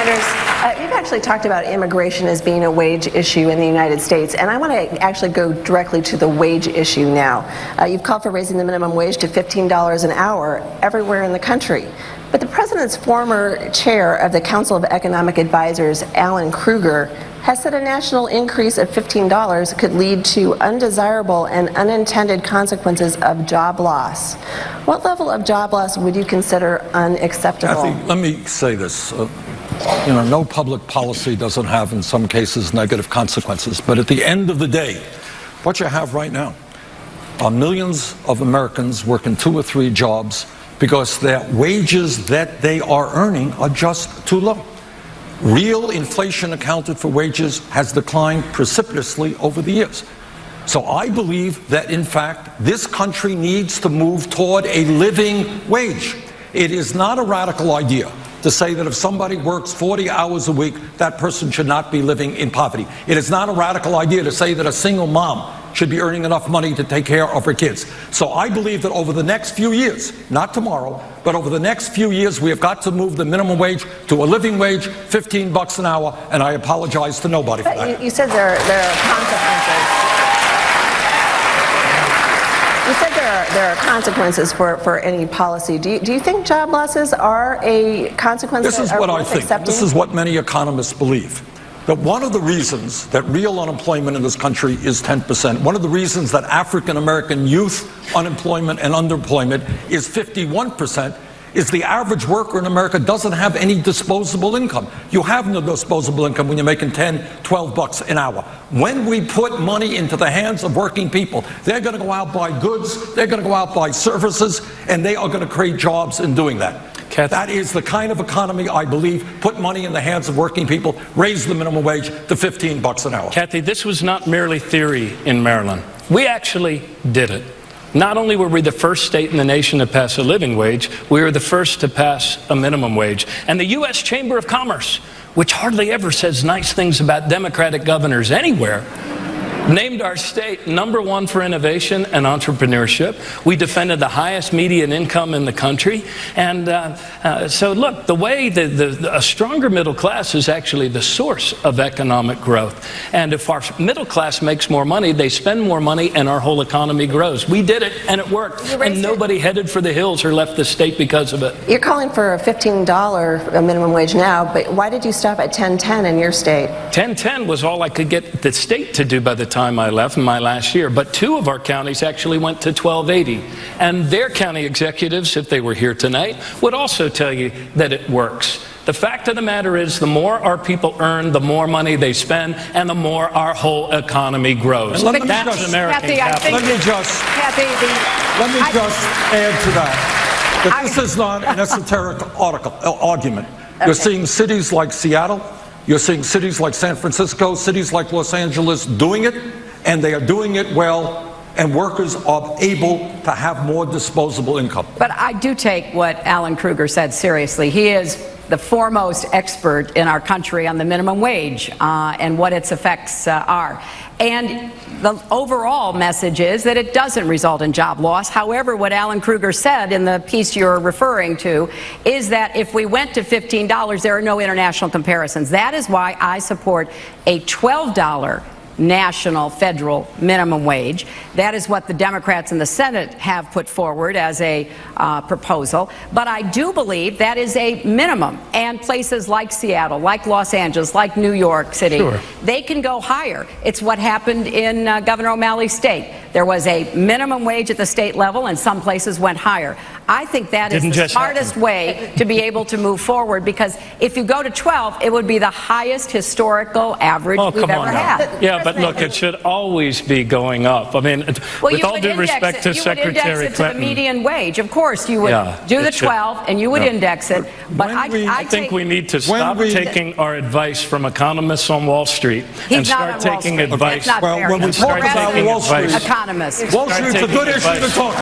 Sanders, you've actually talked about immigration as being a wage issue in the United States, and I want to actually go directly to the wage issue now. You've called for raising the minimum wage to $15 an hour everywhere in the country. But the president's former chair of the Council of Economic Advisors, Alan Krueger, has said a national increase of $15 could lead to undesirable and unintended consequences of job loss. What level of job loss would you consider unacceptable? Kathy, let me say this. No public policy doesn't have, in some cases, negative consequences. But at the end of the day, what you have right now are millions of Americans working 2 or 3 jobs because their wages that they are earning are just too low. Real inflation accounted for wages has declined precipitously over the years. So I believe that, in fact, this country needs to move toward a living wage. It is not a radical idea to say that if somebody works 40 hours a week, that person should not be living in poverty. It is not a radical idea to say that a single mom should be earning enough money to take care of her kids. So I believe that over the next few years, not tomorrow, but over the next few years, we have got to move the minimum wage to a living wage, $15 an hour, and I apologize to nobody for that. You said there are consequences. You said there are consequences for any policy. Do you think job losses are a consequence? This is what I think. This is what many economists believe. That one of the reasons that real unemployment in this country is 10%, one of the reasons that African American youth unemployment and underemployment is 51%, is the average worker in America doesn't have any disposable income. You have no disposable income when you're making 10, 12 bucks an hour. When we put money into the hands of working people, they're going to go out buy goods, they're going to go out buy services, and they are going to create jobs in doing that. Kathy, that is the kind of economy I believe put money in the hands of working people, raise the minimum wage to $15 an hour. Kathy, this was not merely theory in Maryland. We actually did it. Not only were we the first state in the nation to pass a living wage, we were the first to pass a minimum wage. And the U.S. Chamber of Commerce, which hardly ever says nice things about Democratic governors anywhere, named our state #1 for innovation and entrepreneurship. We defended the highest median income in the country. And so look, the way a stronger middle class is actually the source of economic growth. And if our middle class makes more money, they spend more money and our whole economy grows. We did it and it worked. And nobody headed for the hills or left the state because of it. You're calling for a $15 minimum wage now, but why did you stop at $10.10 in your state? $10.10 was all I could get the state to do by the time I left in my last year, but 2 of our counties actually went to $12.80, and their county executives, if they were here tonight, would also tell you that it works. The fact of the matter is, the more our people earn, the more money they spend, and the more our whole economy grows. That's American capital. Let me just add to that this is not an esoteric argument. You're seeing cities like Seattle, you're seeing cities like San Francisco, cities like Los Angeles doing it, and they are doing it well, and workers are able to have more disposable income. But I do take what Alan Krueger said seriously. He is the foremost expert in our country on the minimum wage and what its effects are. And the overall message is that it doesn't result in job loss. However, what Alan Krueger said in the piece you're referring to is that if we went to $15, there are no international comparisons. That is why I support a $12 national federal minimum wage. That is what the Democrats in the Senate have put forward as a proposal. But I do believe that is a minimum. And places like Seattle, like Los Angeles, like New York City, they can go higher. It's what happened in Governor O'Malley's state. There was a minimum wage at the state level, and some places went higher. I think that is the smartest way to be able to move forward, because if you go to 12, it would be the highest historical average we've ever had. Yeah, but look, it should always be going up. I mean, with all due respect to Secretary Clinton. You would index it to the median wage. Of course, you would do the 12, and you would index it. But I think we need to stop taking our advice from economists on Wall Street and start taking advice. Well, when we talk about Wall Street, economists. Wall Street's a good issue to talk about.